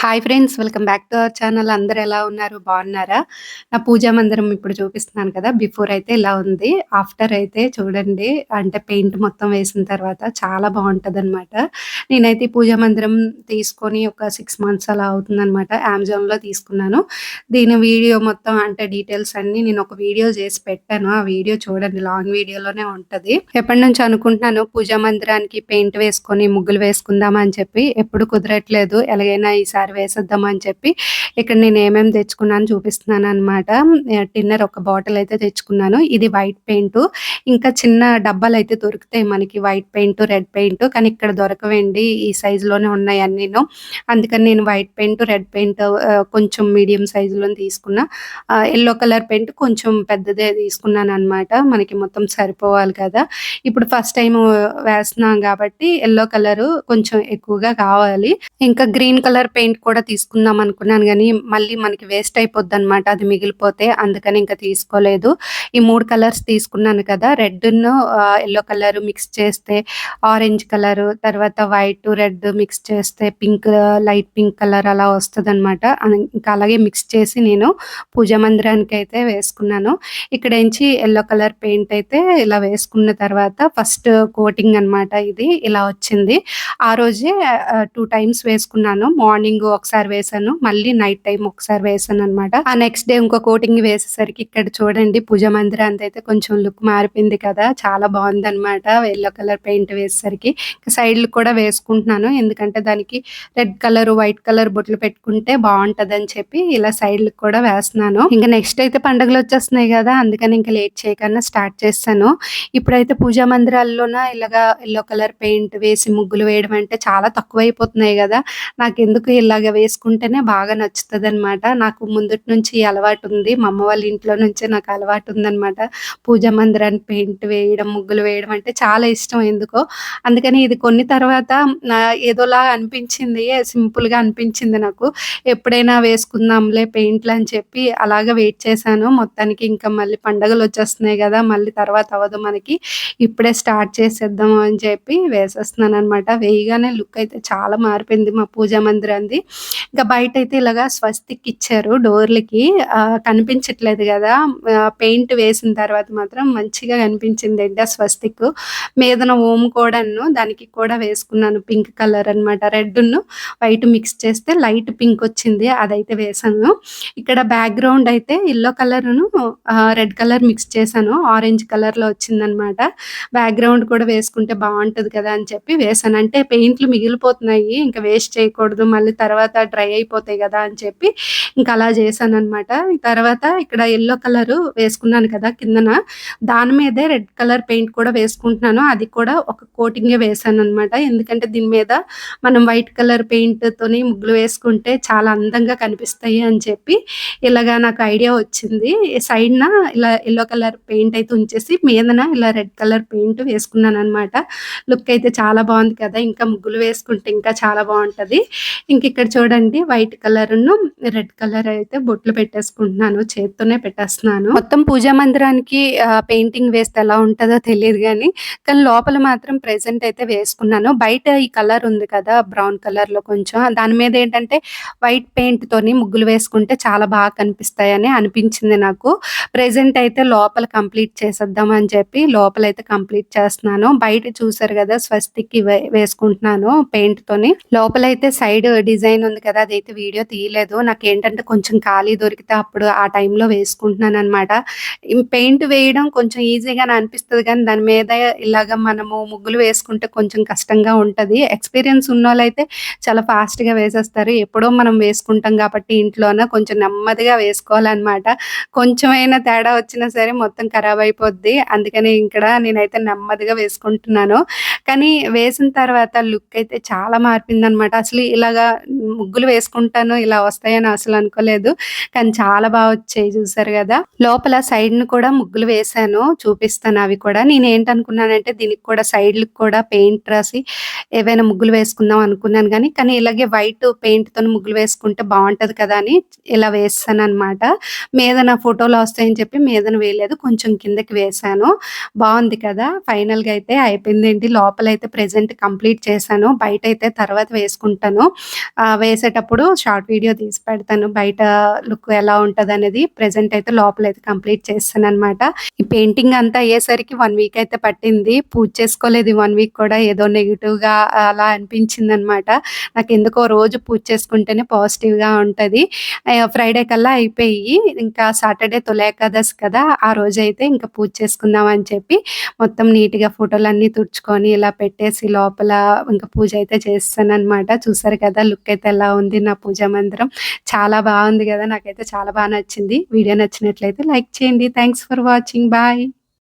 Hi friends. Welcome back to our channel. అందరూ ఎలా ఉన్నారు? బాగున్నారా? నా పూజా మందిరం ఇప్పుడు చూపిస్తున్నాను కదా! బిఫోర్ అయితే ఇలా ఉంది. ఆఫ్టర్ అయితే చూడండి, అంటే పెయింట్ మొత్తం వేసిన తర్వాత చాలా బావుంటదనమాట. నేనైతే ఈ పూజా మందిరం తీసుకొని ఒక 6 మంత్స్ అలా అవుతుందనమాట. అమెజాన్‌లో తీసుకున్నాను. దీని వీడియో మొత్తం అంటే డీటెయిల్స్ అన్నీ నేను ఒక వీడియో చేసి పెట్టాను. ఆ వీడియో చూడండి, లాంగ్ వీడియోలోనే ఉంటది. ఎప్పటినుంచో అనుకుంటున్నాను పూజా మందిరానికి పెయింట్ వేసుకొని ముగ్గులు వేసుకుందాం అని చెప్పి. ఎప్పుడు కుదరట్లేదు. ఎలాగైనా ఈసారి వేసేద్దాం అని చెప్పి ఇక్కడ నేను ఏమేమి తెచ్చుకున్నానో చూపిస్తున్నాననమాట. టిన్నర్ ఒక బాటిల్ అయితే తెచ్చుకున్నాను. ఇది వైట్ పెయింటు. ఇంకా చిన్న డబ్బాలైతే దొరుకుతాయి మనకి, వైట్ పెయింటు, రెడ్ పెయింటు. కానీ ఇక్కడ దొరకవండి. ఈ సైజులోనే ఉన్నాయి అన్నీను. అందుకని నేను వైట్ పెయింట్, రెడ్ పెయింట్ కొంచెం మీడియం సైజులోనే తీసుకున్నా. యెల్లో కలర్ పెయింట్ కొంచెం పెద్దదే తీసుకున్నాననమాట. మనకి మొత్తం సరిపోవాలి కదా! ఇప్పుడు ఫస్ట్ టైము వేస్తున్నాం గాబట్టి యెల్లో కలరు కొంచెం ఎక్కువగా కావాలి. ఇంకా గ్రీన్ కలర్ పెయింట్ కూడా తీసుకుందాం అనుకున్నాను గానీ, మళ్ళీ మనకి వేస్ట్ అయిపోద్దనమాట అది మిగిలిపోతే. అందుకని ఇంక తీసుకోలేదు. ఈ 3 కలర్స్ తీసుకున్నాను కదా! రెడ్డును యెల్లో కలర్ మిక్స్ చేస్తే ఆరెంజ్ కలరు, తర్వాత వైట్, రెడ్ మిక్స్ చేస్తే పింక్, లైట్ పింక్ కలర్ అలా వస్తదనమాట. ఇంకా అలాగే మిక్స్ చేసి నేను పూజా మందిరానికైతే వేసుకున్నాను. ఇక్కడేంచి యెల్లో కలర్ పెయింట్ అయితే ఇలా వేసుకున్న తర్వాత ఫస్ట్ కోటింగ్ అనమాట ఇది. ఇలా వచ్చింది. ఆ రోజే 2 టైమ్స్ వేసుకున్నాను. మార్నింగ్ ఒకసారి వేశాను. మళ్ళీ నైట్ టైమ్ ఒకసారి వేశాననమాట. ఆ నెక్స్ట్ డే ఇంకో కోటింగ్ వేసేసరికి ఇక్కడ చూడండి పూజా మందిరానిదైతే కొంచెం లుక్ మారిపోయింది కదా! చాలా బావుందనమాట. యెల్లో కలర్ పెయింట్ వేసేసరికి. సైడ్‌లు కూడా వేసుకుంటున్నాను. ఎందుకంటే దానికి రెడ్ కలర్, వైట్ కలర్ బొట్లు పెట్టుకుంటే బావుంటదని చెప్పి ఇలా సైడ్‌లకి కూడా వేస్తున్నాను. ఇంక నెక్స్ట్ అయితే పండుగలొచ్చేస్తున్నాయి గదా! అందుకని ఇంక లేట్ చేయకుండా స్టార్ట్ చేసేసాను. ఇప్పుడైతే పూజా మందిరాల్లోన ఇలాగా యెల్లో కలర్ పెయింట్ వేసి ముగ్గులు వేయడం అంటే చాలా తక్కువైపోతున్నాయి గదా! నాకెందుకు ఇలాగ వేసుకుంటేనే బాగా నచ్చుతదనమాట. నాకు ముందటి నుంచి ఈ అలవాటుంది. మా అమ్మ వాళ్ళ ఇంట్లో నుంచే నాకు అలవాటుందనమాట. పూజా మందిరానికి పెయింట్ వేయడం, ముగ్గులు వేయడం అంటే చాలా ఇష్టం ఎందుకో. అందుకని ఇది కొన్ని తర్వాత ఏదోలా అనిపించింది. సింపుల్‌గా అనిపించింది నాకు. ఎప్పుడైనా వేసుకుందాంలే పెయింట్లు అని చెప్పి అలాగా వెయిట్ చేశాను. మొత్తానికి ఇంకా మళ్ళీ పండగలొచ్చేస్తున్నాయి గదా! మళ్ళీ తర్వాత అవ్వదు మనకి. ఇప్పుడే స్టార్ట్ చేసేద్దాం అని చెప్పి వేసేస్తున్నాననమాట. వేయగానే లుక్ అయితే చాలా మారిపోయింది మా పూజా మందిరంది. ఇంకా బయటైతే ఇలాగా స్వస్తిక్ ఇచ్చారు డోర్‌లకి. కనిపించట్లేదు గదా! పెయింట్ వేసిన తర్వాత మాత్రం మంచిగా కనిపించిందండి ఆ స్వస్తిక్. మీదన ఓం కూడాను దానికి కూడా వేసుకున్నాను. పింక్ కలర్ అనమాట. రెడ్డును వైట్ మిక్స్ చేస్తే లైట్ పింక్ వచ్చింది. అదైతే వేశాను. ఇక్కడ బ్యాక్‌గ్రౌండ్ అయితే యెల్లో కలరును రెడ్ కలర్ మిక్స్ చేశాను. ఆరెంజ్ కలర్‌లో వచ్చిందనమాట. బ్యాక్‌గ్రౌండ్ కూడా వేసుకుంటే బావుంటది కదా! అని చెప్పి వేశాను. అంటే పెయింట్లు మిగిలిపోతున్నాయి. ఇంక వేస్ట్ చేయకూడదు. మళ్ళీ తర్వాత డ్రై అయిపోతాయి గదా! అని చెప్పి ఇంక అలా చేశాననమాట. తర్వాత ఇక్కడ యెల్లో కలరు వేసుకున్నాను కదా! కిందన దాని మీదే రెడ్ కలర్ పెయింట్ కూడా వేసుకుంటున్నాను. అది కూడా ఒక కోటింగే వేశాననమాట. ఎందుకంటే దీని మీద మనం వైట్ కలర్ పెయింట్‌తోని ముగ్గులు వేసుకుంటే చాలా అందంగా కనిపిస్తాయి అని చెప్పి ఇలాగా నాకు ఐడియా వచ్చింది. సైడ్‌న ఇలా యెల్లో కలర్ పెయింట్ అయితే ఉంచేసి మీదన ఇలా రెడ్ కలర్ పెయింట్ వేసుకున్నాననమాట. లుక్ అయితే చాలా బావుంది కదా! ఇంకా ముగ్గులు వేసుకుంటే ఇంకా చాలా బావుంటది. ఇంకిక్కడ చూడండి వైట్ కలరును, రెడ్ కలర్ అయితే బొట్లు పెట్టేసుకుంటున్నాను. చేత్తోనే పెట్టేస్తున్నాను. మొత్తం పూజా మందిరానికి పెయింటింగ్ వేస్తే ఎలా ఉంటదో తెలీదు గానీ, కానీ లోపల మాత్రం ప్రెజెంట్ అయితే వేసుకున్నాను. బయట ఈ కలర్ ఉంది కదా! బ్రౌన్ కలర్‌లో కొంచెం దాని మీద ఏంటంటే వైట్ పెయింట్‌తోని ముగ్గులు వేసుకుంటే చాలా బాగా కనిపిస్తాయని అనిపించింది నాకు. ప్రెజెంట్ అయితే లోపల కంప్లీట్ చేసేద్దాం అని చెప్పి లోపలైతే కంప్లీట్ చేస్తున్నాను. బయట చూసారు గదా! స్వస్తిక్‌కి వేసుకుంటున్నాను పెయింట్‌తోని. లోపలైతే సైడ్ డిజైన్ ఉంది కదా! అదైతే వీడియో తీయలేదు. నాకేంటంటే కొంచెం ఖాళీ దొరికితే అప్పుడు ఆ టైంలో వేసుకుంటున్నాననమాట. పెయింట్ వేయడం కొంచెం ఈజీగానే అనిపిస్తది గానీ, దాని మీద ఇలాగ మనము ముగ్గులు వేసుకుంటే కొంచెం కష్టంగా ఉంటది. ఎక్స్‌పీరియన్స్ ఉన్నోళ్ళైతే చాలా ఫాస్ట్‌గా వేసేస్తారు. ఎప్పుడో మనం వేసుకుంటాం కాబట్టి ఇంట్లోన కొంచెం నెమ్మదిగా వేసుకోవాలనమాట. కొంచెమైనా తేడా వచ్చినా సరే మొత్తం ఖరాబయిపోద్ది. అందుకని ఇక్కడ నేనైతే నెమ్మదిగా వేసుకుంటున్నాను. కానీ వేసిన తర్వాత లుక్ అయితే చాలా మారిపోయిందనమాట. అసలు ఇలాగా ముగ్గులు వేసుకుంటాను, ఇలా వస్తాయని అసలు అనుకోలేదు. కానీ చాలా వచ్చాయి చూసారు గదా! లోపల సైడ్‌ని కూడా ముగ్గులు వేశాను. చూపిస్తాను అవి కూడా. నేనేంటనుకున్నానంటే దీనికి కూడా సైడ్‌లకి కూడా పెయింట్ రాసి ఏవైనా ముగ్గులు వేసుకుందాం అనుకున్నాను గానీ, కానీ ఇలాగే వైట్ పెయింట్‌తోని ముగ్గులు వేసుకుంటే బావుంటది కదా! అని ఇలా వేసేసాననమాట. మీదన ఫోటోలో వస్తాయని చెప్పి మీదన వేయలేదు. కొంచెం కిందకి వేశాను. బావుంది కదా! ఫైనల్‌గా అయితే అయిపోయిందండి. లోపలైతే ప్రెజెంట్ కంప్లీట్ చేశాను. బయటైతే తర్వాత వేసుకుంటాను. వేసేటప్పుడు షార్ట్ వీడియో తీసి పెడతాను. బయట లుక్ ఎలా ఉంటదనేది. ప్రెజెంట్ అయితే లోపలైతే కంప్లీట్ చేసేసాననమాట. ఈ పెయింటింగ్ అంతా అయ్యేసరికి 1 వీక్ అయితే పట్టింది. పూజ చేసుకోలేదు ఈ 1 వీక్ కూడా. ఏదో నెగెటివ్‌గా అలా అనిపించిందనమాట. నాకెందుకో రోజు పూజ చేసుకుంటేనే పాజిటివ్‌గా ఉంటది. ఫ్రైడే కల్లా అయిపోయి, ఇంకా సాటర్డే తొలి ఏకాదశి కదా! ఆ రోజైతే ఇంక పూజ చేసుకుందాం అని చెప్పి మొత్తం నీట్‌గా ఫోటోలన్నీ తుడుచుకొని ఇలా పెట్టేసి లోపల ఇంక పూజ అయితే చేసేసాననమాట. చూసారు కదా! లుక్ అయితే ఎలా ఉంది నా పూజా మందిరం. చాలా బావుంది గదా! నాకైతే చాలా నచ్చింది. వీడియో నచ్చినట్లయితే లైక్ చేయండి. Thanks for watching. బాయ్.